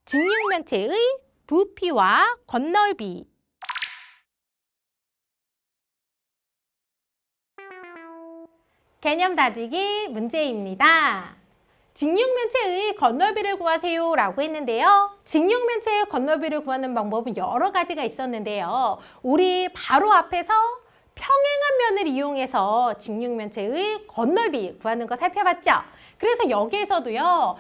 직육면체의 부피와 건널비. 개념 다지기 문제입니다. 직육면체의 건널비를 구하세요 라고 했는데요. 직육면체의 건널비를 구하는 방법은 여러 가지가 있었는데요. 우리 바로 앞에서 평행한 면을 이용해서 직육면체의 건널비 구하는 거 살펴봤죠? 그래서 여기에서도요.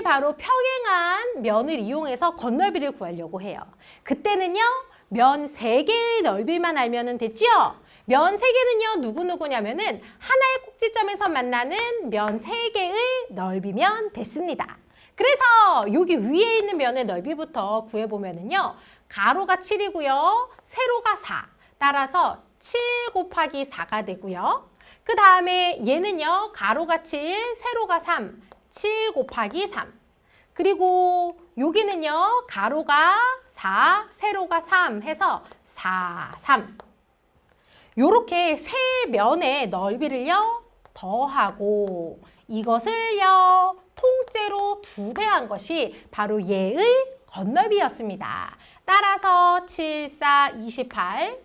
바로 평행한 면을 이용해서 건널비를 구하려고 해요. 그때는요. 면 3개의 넓이만 알면 됐죠? 면 3개는요. 누구냐면은 하나의 꼭지점에서 만나는 면 3개의 넓이면 됐습니다. 그래서 여기 위에 있는 면의 넓이부터 구해보면은요. 가로가 7이고요. 세로가 4. 따라서 7 곱하기 4가 되고요. 그 다음에 얘는요. 가로가 7, 세로가 3. 7 곱하기 3. 그리고 여기는요. 가로가 4, 세로가 3 해서 4, 3. 요렇게 세 면의 넓이를요. 더하고 이것을요. 통째로 2배한 것이 바로 얘의 건널비였습니다. 따라서 7, 4, 28,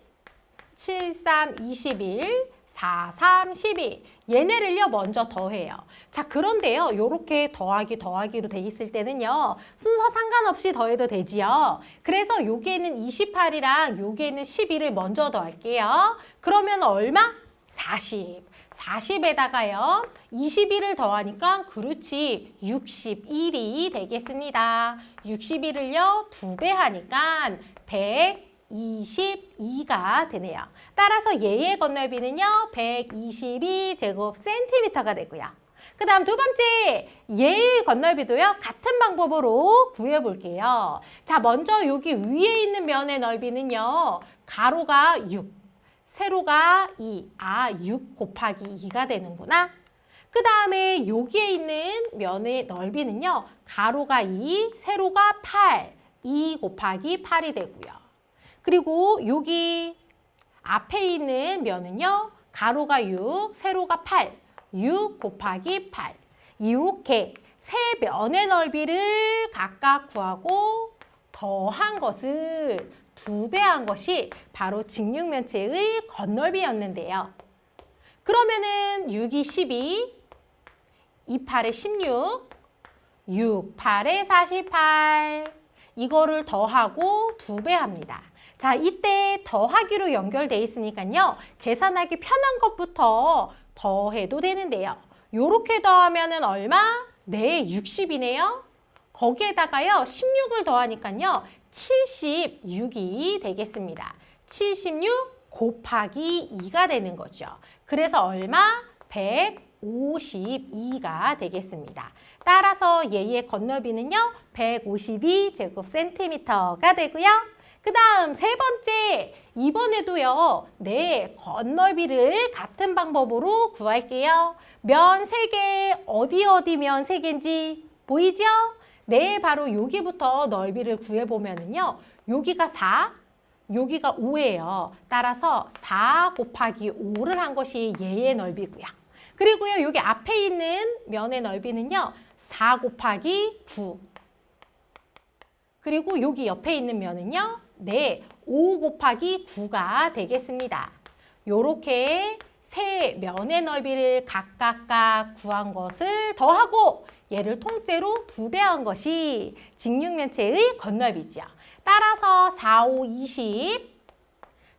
7, 3, 21, 4, 3, 12. 얘네를요, 먼저 더해요. 자, 그런데요, 요렇게 더하기로 돼 있을 때는요, 순서 상관없이 더해도 되지요. 그래서 여기에는 28이랑 여기에는 12를 먼저 더할게요. 그러면 얼마? 40. 40에다가요, 21을 더하니까 그렇지, 61이 되겠습니다. 61을요, 2배 하니까 122가 되네요. 따라서 얘의 건널비는요. 122제곱센티미터가 되고요. 그 다음 두 번째, 얘의 건널비도요. 같은 방법으로 구해볼게요. 자, 먼저 여기 위에 있는 면의 넓이는요. 가로가 6, 세로가 2. 6 곱하기 2가 되는구나. 그 다음에 여기에 있는 면의 넓이는요. 가로가 2, 세로가 8. 2 곱하기 8이 되고요. 그리고 여기 앞에 있는 면은요. 가로가 6, 세로가 8. 6 곱하기 8. 이렇게 세 면의 넓이를 각각 구하고 더한 것을 2배한 것이 바로 직육면체의 건널비였는데요. 그러면은 6이 12, 28에 16, 6, 8에 48. 이거를 더하고 2배합니다. 자, 이때 더하기로 연결돼 있으니까요. 계산하기 편한 것부터 더해도 되는데요. 요렇게 더하면은 얼마? 네, 60이네요. 거기에다가요. 16을 더하니까요. 76이 되겠습니다. 76 곱하기 2가 되는 거죠. 그래서 얼마? 152가 되겠습니다. 따라서 얘의 건널비는요. 152제곱센티미터가 되고요. 그 다음 세 번째, 이번에도요. 건널비를 같은 방법으로 구할게요. 면 3개, 어디 면 3개인지 보이죠? 바로 여기부터 넓이를 구해보면은요. 여기가 4, 여기가 5예요. 따라서 4 곱하기 5를 한 것이 얘의 넓이고요. 그리고요. 여기 앞에 있는 면의 넓이는요. 4 곱하기 9. 그리고 여기 옆에 있는 면은요. 5 곱하기 9가 되겠습니다. 요렇게 세 면의 넓이를 각각 구한 것을 더하고 얘를 통째로 2배한 것이 직육면체의 건널비죠. 따라서 4, 5, 20,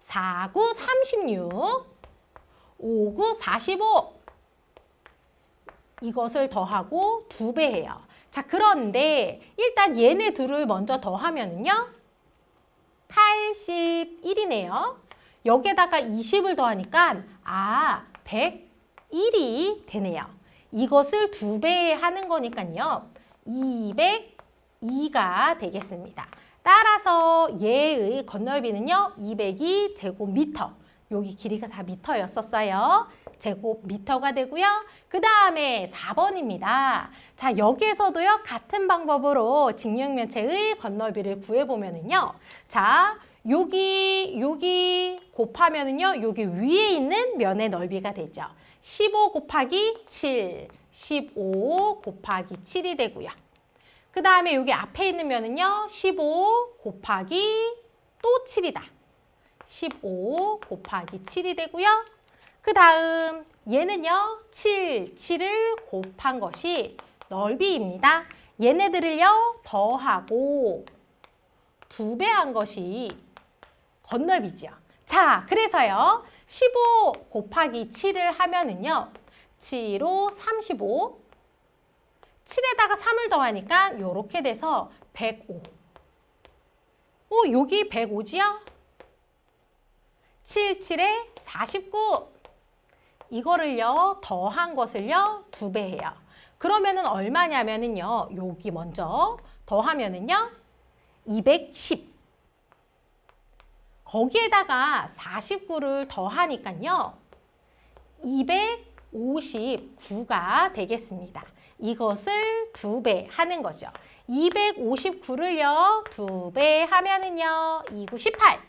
4, 9, 36, 5, 9, 45. 이것을 더하고 2배해요. 자, 그런데 일단 얘네 둘을 먼저 더하면은요. 81이네요. 여기에다가 20을 더하니까 101이 되네요. 이것을 2배 하는 거니까요. 202가 되겠습니다. 따라서 얘의 건널비는요. 202 제곱미터. 여기 길이가 다 미터였었어요. 제곱미터가 되고요. 그 다음에 4번입니다. 자, 여기에서도요. 같은 방법으로 직육면체의 건널비를 구해보면은요. 자, 여기 곱하면은요. 여기 위에 있는 면의 넓이가 되죠. 15 곱하기 7, 15 곱하기 7이 되고요. 그 다음에 여기 앞에 있는 면은요. 15 곱하기 또 7이다. 15 곱하기 7이 되고요. 그 다음 얘는요. 7을 곱한 것이 넓이입니다. 얘네들을요. 더하고 2배 한 것이 건너비죠. 자, 그래서요. 15 곱하기 7을 하면은요. 7로 35. 7에다가 3을 더하니까 이렇게 돼서 105. 여기 105지요? 7, 7에 49. 이거를요, 더한 것을요, 2배예요. 그러면은 얼마냐면은요, 여기 먼저 더하면은요, 210. 거기에다가 49를 더하니까요, 259가 되겠습니다. 이것을 2배 하는 거죠. 259를요, 2배 하면은요, 2, 9, 18.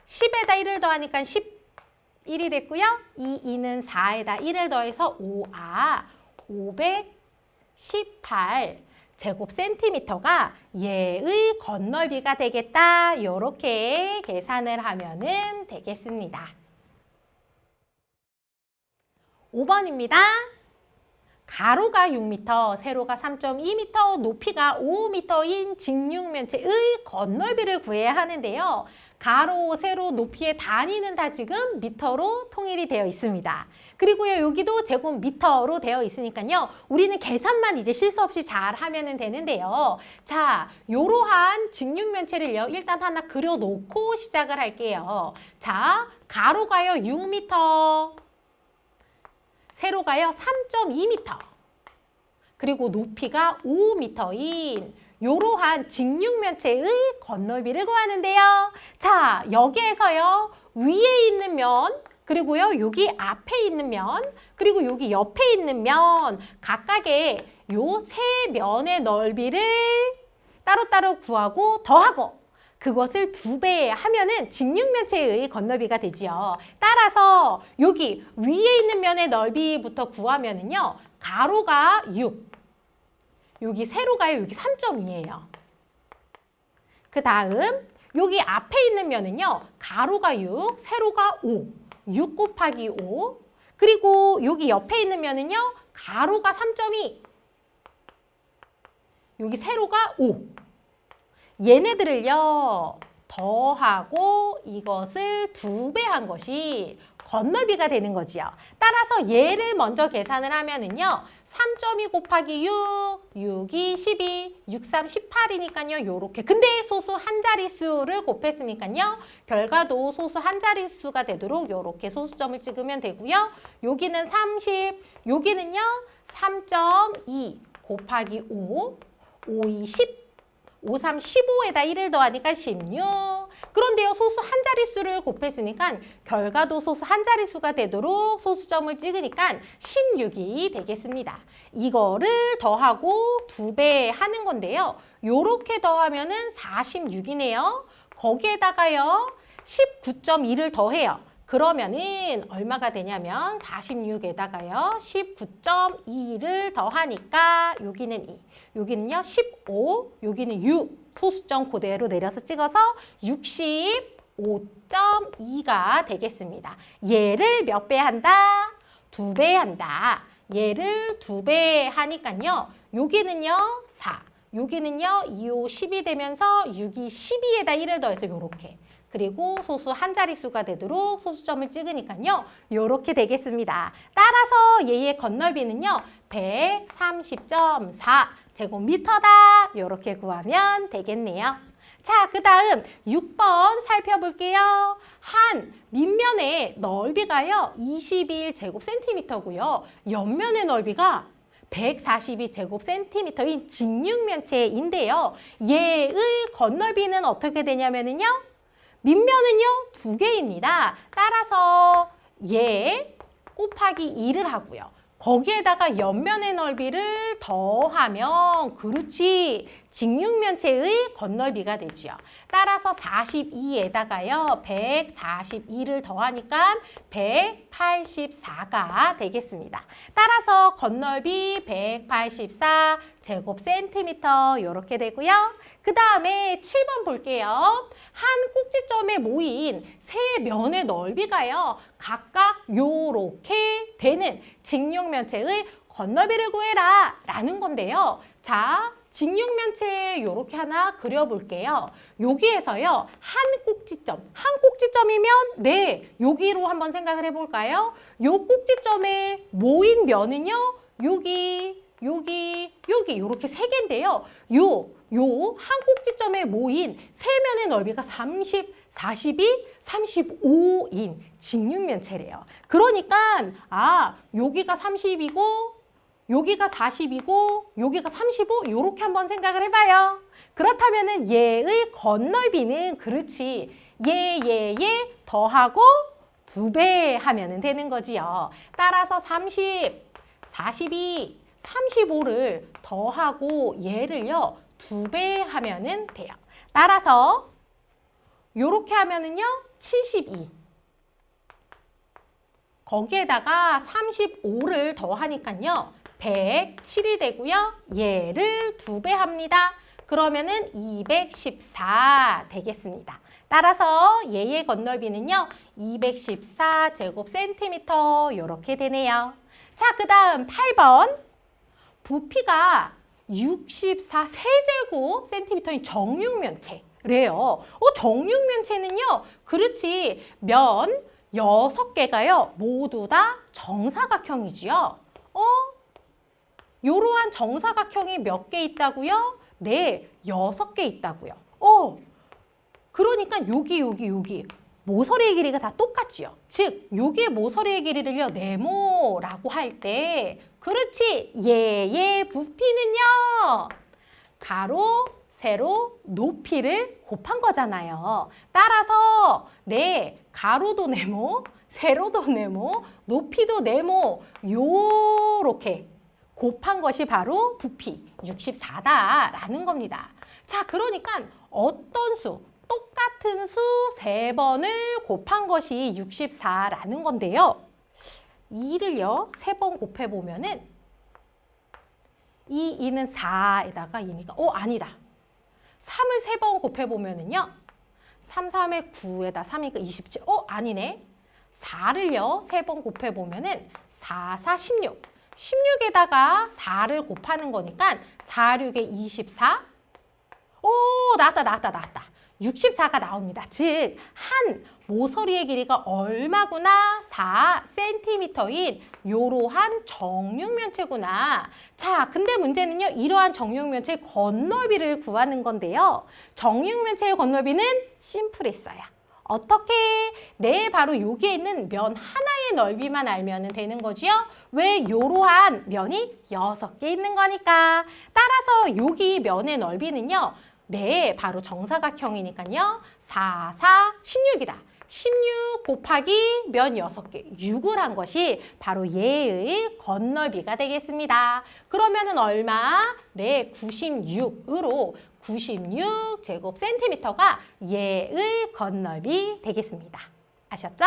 10에다 1을 더하니까 11이 됐고요. 2는 4에다 1을 더해서 518 제곱센티미터가 얘의 건널비가 되겠다. 이렇게 계산을 하면은 되겠습니다. 5번입니다. 가로가 6m, 세로가 3.2m, 높이가 5m인 직육면체의 건널비를 구해야 하는데요. 가로, 세로, 높이의 단위는 다 지금 미터로 통일이 되어 있습니다. 그리고요, 여기도 제곱미터로 되어 있으니까요. 우리는 계산만 이제 실수 없이 잘 하면 되는데요. 자, 이러한 직육면체를요, 일단 하나 그려놓고 시작을 할게요. 자, 가로가요, 6m. 세로가요 3.2m, 그리고 높이가 5m인 이러한 직육면체의 건널비를 구하는데요. 자, 여기에서요 위에 있는 면, 그리고요 여기 앞에 있는 면, 그리고 여기 옆에 있는 면 각각의 요 세 면의 넓이를 따로따로 구하고 더하고 그것을 2배 하면은 직육면체의 건널비가 되지요. 따라서 여기 위에 있는 면의 넓이부터 구하면은요. 가로가 6, 여기 세로가요. 여기 3.2예요. 그 다음 여기 앞에 있는 면은요. 가로가 6, 세로가 5, 6 곱하기 5. 그리고 여기 옆에 있는 면은요. 가로가 3.2, 여기 세로가 5. 얘네들을요 더하고 이것을 2배 한 것이 건널비가 되는 거지요. 따라서 얘를 먼저 계산을 하면은요 3.2 곱하기 6, 6이 12, 6, 3, 18이니까요 요렇게. 근데 소수 한 자릿수를 곱했으니까요 결과도 소수 한 자릿수가 되도록 요렇게 소수점을 찍으면 되고요. 여기는 30, 여기는요 3.2 곱하기 5, 5, 2, 10. 5, 3, 15에다 1을 더하니까 16. 그런데요, 소수 한 자릿수를 곱했으니까 결과도 소수 한 자릿수가 되도록 소수점을 찍으니까 16이 되겠습니다. 이거를 더하고 2배 하는 건데요. 요렇게 더하면은 46이네요. 거기에다가요, 19.2를 더해요. 그러면은 얼마가 되냐면 46에다가요 19.2를 더하니까 여기는 2, 여기는요 15, 여기는 6, 소수점 그대로 내려서 찍어서 65.2가 되겠습니다. 얘를 몇 배 한다? 2배 한다. 얘를 2배 하니까요 여기는요 4, 여기는요 2, 5, 10이 되면서 6이 12에다 1을 더해서 요렇게. 그리고 소수 한 자릿수가 되도록 소수점을 찍으니까요. 이렇게 되겠습니다. 따라서 얘의 건널비는요. 130.4 제곱미터다. 이렇게 구하면 되겠네요. 자, 그 다음 6번 살펴볼게요. 한 밑면의 넓이가요. 21 제곱센티미터고요. 옆면의 넓이가 142제곱센티미터인 직육면체인데요. 얘의 건널비는 어떻게 되냐면요. 밑면은요 2개입니다. 따라서 얘 곱하기 2를 하고요. 거기에다가 옆면의 넓이를 더하면 그렇지. 직육면체의 건널비가 되지요. 따라서 42에다가요. 142를 더하니까 184가 되겠습니다. 따라서 건널비 184 제곱센티미터 이렇게 되고요. 그 다음에 7번 볼게요. 한 꼭지점에 모인 세 면의 넓이가요. 각각 요렇게 되는 직육면체의 건널비를 구해라 라는 건데요. 자, 직육면체 이렇게 하나 그려볼게요. 여기에서요. 한 꼭지점이면 네, 여기로 한번 생각을 해볼까요? 요 꼭지점에 모인 면은요. 여기 이렇게 세 개인데요. 요 한 꼭지점에 모인 세 면의 넓이가 30, 42, 35인 직육면체래요. 그러니까 여기가 30이고 여기가 40이고 여기가 35 이렇게 한번 생각을 해봐요. 그렇다면은 얘의 건널비는 그렇지. 얘 더하고 2배 하면은 되는 거지요. 따라서 30, 42, 35를 더하고 얘를요 2배 하면은 돼요. 따라서 요렇게 하면은요 72. 거기에다가 35를 더하니까요 107이 되고요. 얘를 2배 합니다. 그러면은 214 되겠습니다. 따라서 얘의 건널비는요 214 제곱센티미터 이렇게 되네요. 자, 그 다음 8번. 부피가 64 세제곱 센티미터인 정육면체래요. 정육면체는요, 그렇지. 면 6개가요, 모두 다 정사각형이지요. 요러한 정사각형이 몇 개 있다고요? 네, 6개 있다고요. 그러니까 여기 모서리의 길이가 다 똑같지요. 즉, 여기의 모서리의 길이를요, 네모라고 할 때 그렇지. 얘의 부피는요. 가로, 세로, 높이를 곱한 거잖아요. 따라서 네, 가로도 네모, 세로도 네모, 높이도 네모 요렇게 곱한 것이 바로 부피 64다라는 겁니다. 자, 그러니까 어떤 수, 똑같은 수 3번을 곱한 것이 64라는 건데요. 2를요, 3번 곱해보면은 2는 4에다가 2니까, 아니다. 3을 3번 곱해보면은요, 3에 9에다 3이니까 27. 아니네. 4를요, 3번 곱해보면은 4, 16. 16에다가 4를 곱하는 거니까 4, 6에 24. 나왔다. 64가 나옵니다. 즉, 한 모서리의 길이가 얼마구나? 4cm인 이러한 정육면체구나. 자, 근데 문제는요. 이러한 정육면체의 건널비를 구하는 건데요. 정육면체의 건널비는 심플했어요. 어떻게? 네, 바로 여기에 있는 면 하나의 넓이만 알면 되는 거지요. 왜? 이러한 면이 6개 있는 거니까. 따라서 여기 면의 넓이는요. 네, 바로 정사각형이니까요. 4, 16이다. 16 곱하기 면 6개, 6을 한 것이 바로 얘의 건널비가 되겠습니다. 그러면은 얼마? 네, 96으로 96 제곱센티미터가 얘의 건널비 되겠습니다. 아셨죠?